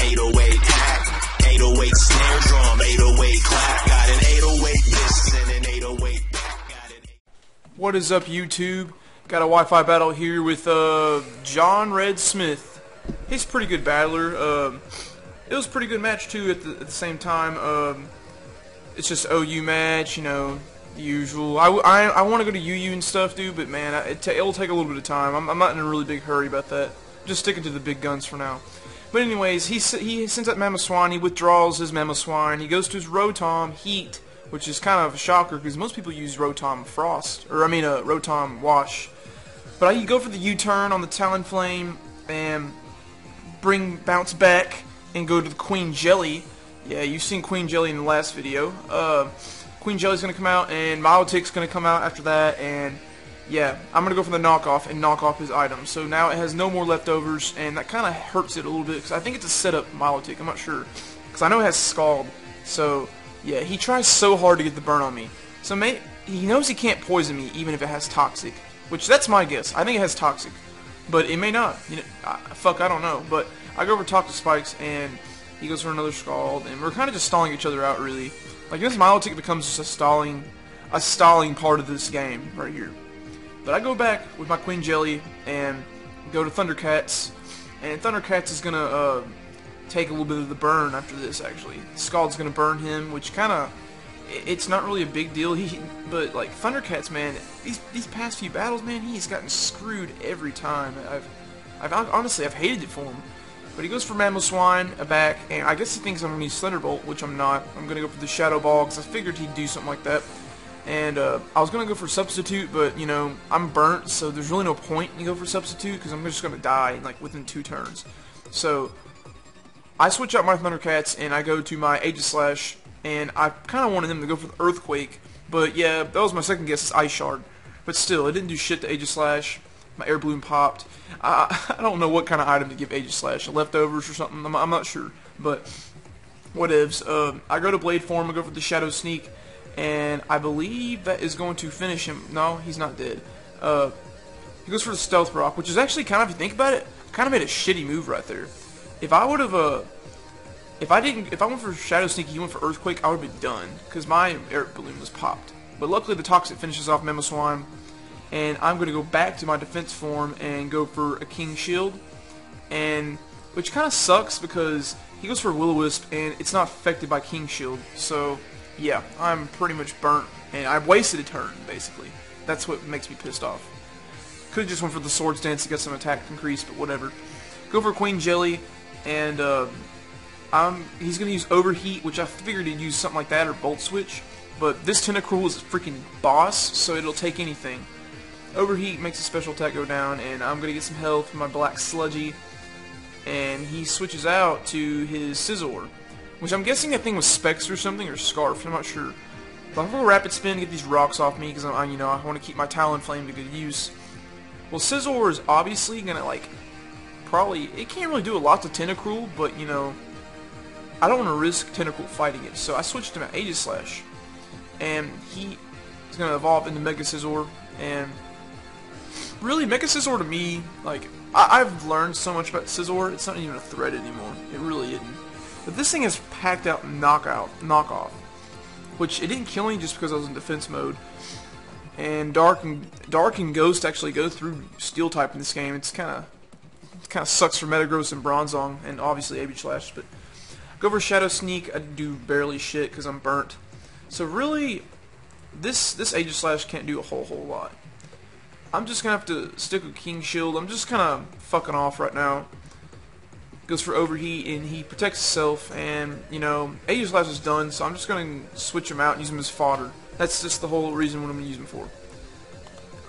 808 hack, 808 snare drum, 808 clap. Got an 808 this and an 808 that. What is up, YouTube? Got a Wi-Fi battle here with John Red Smith. He's a pretty good battler. It was a pretty good match too at the same time. It's just OU match, you know, the usual. I want to go to UU and stuff, dude, but man, it'll take a little bit of time. I'm not in a really big hurry about that. I'm just sticking to the big guns for now. But anyways, he sends out Mamoswine. He withdraws his Mamoswine. He goes to his Rotom Heat, which is kind of a shocker because most people use Rotom Frost, or I mean Rotom Wash. But I go for the U-turn on the Talonflame and bounce back and go to the Queen Jelly. Yeah, you've seen Queen Jelly in the last video. Queen Jelly's going to come out, and Milotic's going to come out after that, and yeah, I'm going to go for the knockoff and knock off his item. So now it has no more leftovers, and that kind of hurts it a little bit, because I think it's a setup Milotic, I'm not sure. Because I know it has Scald, so yeah, he tries so hard to get the burn on me. So he knows he can't poison me, even if it has Toxic. Which, that's my guess. I think it has Toxic. But it may not. You know, fuck, I don't know. But I go for Toxic Spikes, and he goes for another Scald, and we're kind of just stalling each other out, really. Like, this Milotic becomes just a stalling part of this game, right here. But I go back with my Queen Jelly, and go to Thundercats, and Thundercats is gonna, take a little bit of the burn after this, actually. Scald's gonna burn him, which kind of, it's not really a big deal. But like Thundercats, man, these past few battles, man, he's gotten screwed every time. Honestly, I've hated it for him. But he goes for Mamoswine, a back, and I guess he thinks I'm gonna use Thunderbolt, which I'm not. I'm gonna go for the Shadow Ball because I figured he'd do something like that. And I was gonna go for Substitute, but you know I'm burnt, so there's really no point in go for Substitute because I'm just gonna die like within 2 turns. So I switch out my Thundercats and I go to my Aegislash. And I kind of wanted him to go for the Earthquake, but yeah, that was my second guess, is Ice Shard. But still, it didn't do shit to Aegislash. My Air Balloon popped. I don't know what kind of item to give Aegislash, leftovers or something, I'm not sure. But, whatevs. I go to Blade Form, I go for the Shadow Sneak, and I believe that is going to finish him. No, he's not dead. He goes for the Stealth Rock, which is actually kind of, if you think about it, kind of made a shitty move right there. If I would have, if I went for Shadow Sneak, he went for Earthquake, I would have been done, because my Air Balloon was popped. But luckily the Toxic finishes off Mamoswine, and I'm going to go back to my defense form and go for a King Shield, and which kind of sucks because he goes for Will-O-Wisp, and it's not affected by King Shield, so yeah, I'm pretty much burnt, and I've wasted a turn, basically. That's what makes me pissed off. Could have just went for the Swords Dance to get some attack increase, but whatever. Go for Queen Jelly, and he's going to use Overheat, which I figured he'd use something like that, or Bolt Switch. But this Tentacruel is a freaking boss, so it'll take anything. Overheat makes a special attack go down, and I'm going to get some health from my Black Sludgy. And he switches out to his Scizor, which I'm guessing that thing was Specs or something, or Scarf, I'm not sure. But I'm going to Rapid Spin to get these rocks off me, because I want to keep my Talonflame to good use. Well, Scizor is obviously going to, like, it can't really do a lot to Tentacruel, but, you know, I don't want to risk Tentacruel fighting it, so I switched to my Aegislash, and he is going to evolve into Mega Scizor, and really, Mega Scizor to me, like, I've learned so much about Scizor, it's not even a threat anymore, it really isn't. But this thing has packed out knockoff, which it didn't kill me just because I was in defense mode, and Dark and Ghost actually go through Steel type in this game. It's kind of sucks for Metagross and Bronzong, and obviously Aegislash, but go for Shadow Sneak, I do barely shit because I'm burnt. So really, this Aegislash can't do a whole lot. I'm just going to have to stick with King Shield. I'm just kind of fucking off right now. Goes for Overheat, and he protects himself, and, you know, Aegislash is done, so I'm just going to switch him out and use him as fodder. That's just the whole reason what I'm going to use him for.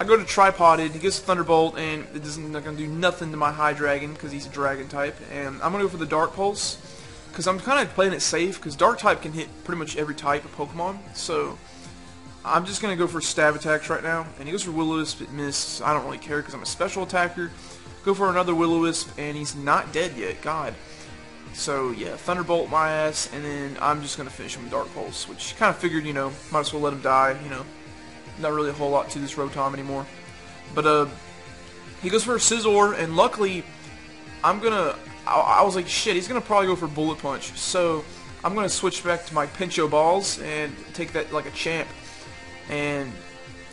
I go to Tripoded, he gets a Thunderbolt, and it doesn't going to do nothing to my High Dragon, because he's a Dragon type, and I'm going to go for the Dark Pulse, because I'm kind of playing it safe, because Dark type can hit pretty much every type of Pokemon, so I'm just going to go for stab attacks right now, and he goes for Will-O-Wisp, it missed, I don't really care because I'm a special attacker. Go for another Will-O-Wisp, and he's not dead yet, God. So yeah, Thunderbolt my ass, and then I'm just going to finish him with Dark Pulse, which kind of figured, you know, might as well let him die, you know. Not really a whole lot to this Rotom anymore. But he goes for a Scizor, and luckily I was like, shit, he's gonna probably go for Bullet Punch. So I'm gonna switch back to my Pincho Balls and take that like a champ. And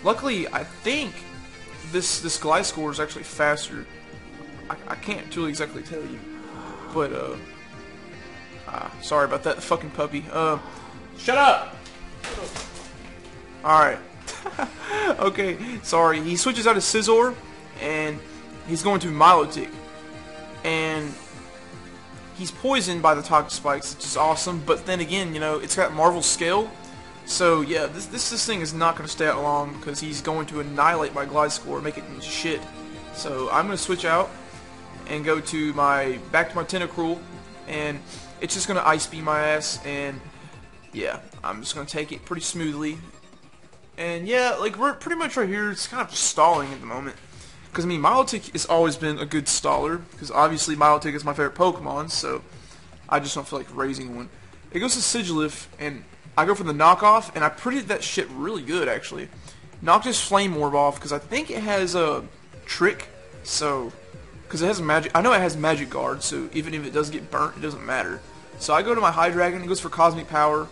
luckily, I think this Gliscor is actually faster. I can't really exactly tell you, but sorry about that fucking puppy. Shut up. All right. Okay, sorry. He switches out of Scizor, and he's going to Milotic, and he's poisoned by the Toxic Spikes, which is awesome. But then again, you know, it's got Marvel Scale, so yeah, this thing is not going to stay out long because he's going to annihilate my Gliscor, make it shit. So I'm going to switch out and go to back to my Tentacruel, and it's just going to Ice Beam my ass, and yeah, I'm just going to take it pretty smoothly. And yeah, like we're pretty much right here, it's kind of stalling at the moment. Because I mean, Milotic has always been a good staller, because obviously Milotic is my favorite Pokemon, so I just don't feel like raising one. It goes to Sigilyph, and I go for the knockoff, and I prettied that shit really good actually. Knocked his Flame Orb off, because I think it has a Trick, so... Because it has a magic, I know it has Magic Guard, so even if it does get burnt, it doesn't matter. So I go to my Hydreigon, he goes for Cosmic Power,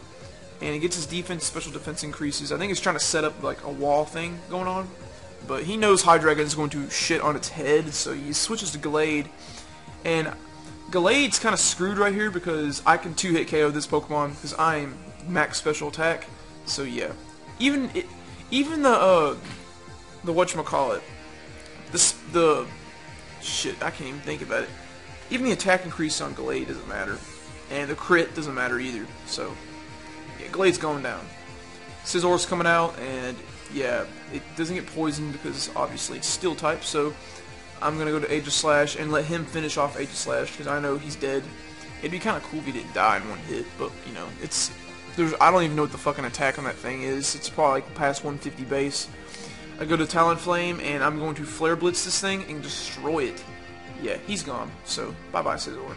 and he gets his defense, special defense increases. I think he's trying to set up like a wall thing going on, but he knows Hydreigon is going to shit on its head, so he switches to Gallade. And Gallade's kind of screwed right here because I can 2-hit KO this Pokemon because I am max special attack. So yeah, even the whatchamacallit, the shit, I can't even think about it. Even the attack increase on Gallade doesn't matter. And the crit doesn't matter either. So, yeah, Gallade's going down. Scizor's coming out, and yeah, it doesn't get poisoned because obviously it's Steel type. So, I'm going to go to Aegislash and let him finish off Aegislash because I know he's dead. It'd be kind of cool if he didn't die in one hit, but, you know, I don't even know what the fucking attack on that thing is. It's probably like past 150 base. I go to Talonflame, and I'm going to Flare Blitz this thing and destroy it. Yeah, he's gone. So, bye-bye, Scizor.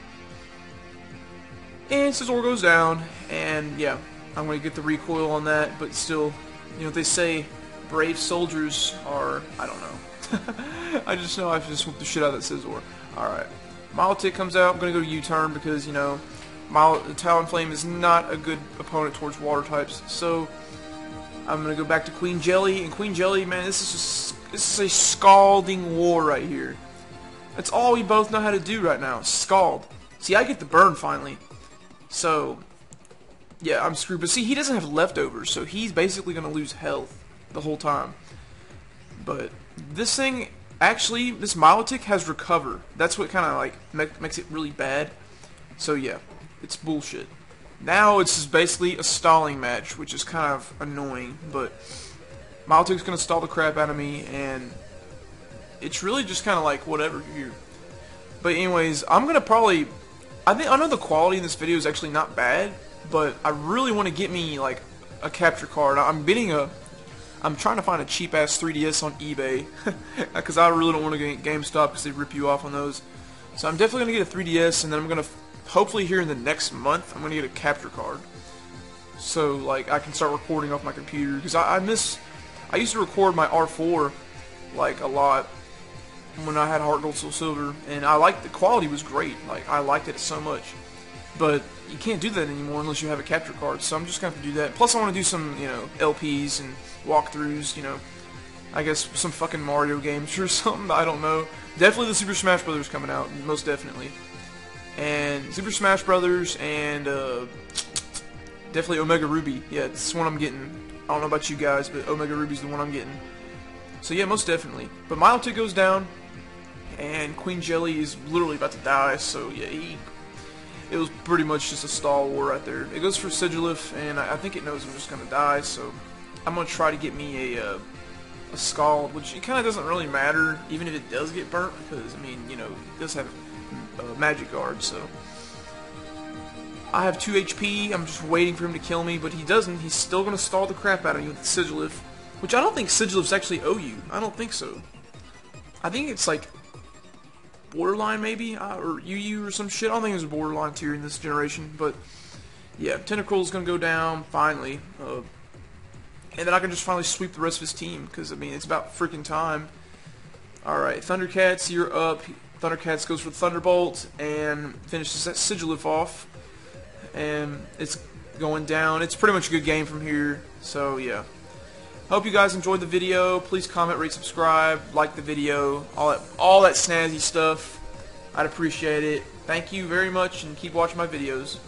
And Scizor goes down, and yeah, I'm going to get the recoil on that, but still, you know, they say brave soldiers are, I don't know. I just know I have to just whoop the shit out of that Scizor. Alright, Milotic comes out. I'm going to go to U-turn because, you know, Talonflame is not a good opponent towards water types, so I'm going to go back to Queen Jelly, and Queen Jelly, man, this is a scalding war right here. That's all we both know how to do right now, scald. See, I get the burn finally. So, yeah, I'm screwed. But see, he doesn't have leftovers, so he's basically going to lose health the whole time. But this thing, actually, this Milotic has Recover. That's what kind of, like, makes it really bad. So, yeah, it's bullshit. Now it's just basically a stalling match, which is kind of annoying, but Milotic's going to stall the crap out of me, and it's really just kind of like whatever here. But anyways, I'm going to probably... I know the quality in this video is actually not bad, but I really want to get me like a capture card. I'm trying to find a cheap ass 3DS on eBay because I really don't want to get GameStop because they rip you off on those. So I'm definitely gonna get a 3DS, and then I'm gonna hopefully here in the next month I'm gonna get a capture card. So like I can start recording off my computer because I used to record my R4 like a lot when I had Heart Gold Soul Silver, and I liked the quality was great. Like I liked it so much, but you can't do that anymore unless you have a capture card. So I'm just gonna have to do that. Plus I want to do some, you know, LPs and walkthroughs. You know, I guess some fucking Mario games or something. I don't know. Definitely the Super Smash Brothers coming out, most definitely. And Super Smash Brothers and definitely Omega Ruby. Yeah, it's the one I'm getting. I don't know about you guys, but Omega Ruby's the one I'm getting. So yeah, most definitely. But Milotic goes down, and Queen Jelly is literally about to die, so yeah, it was pretty much just a stall war right there. It goes for Sigilyph, and I think it knows I'm just going to die, so I'm going to try to get me a Scald, which it kind of doesn't really matter, even if it does get burnt, because, I mean, you know, it does have Magic Guard, so I have 2 HP, I'm just waiting for him to kill me, but he doesn't. He's still going to stall the crap out of me with Sigilyph, which I don't think Sigilifs actually owe you. I don't think so. I think it's like borderline maybe, or UU or some shit. I don't think there's a borderline tier in this generation, but yeah, Tentacruel's gonna go down finally, and then I can just finally sweep the rest of his team because I mean it's about freaking time. All right, Thundercats, you're up. Thundercats goes for the Thunderbolt and finishes that Sigilif off. And it's going down. It's pretty much a good game from here. So yeah. Hope you guys enjoyed the video. Please comment, rate, subscribe, like the video, all that snazzy stuff. I'd appreciate it. Thank you very much, and keep watching my videos.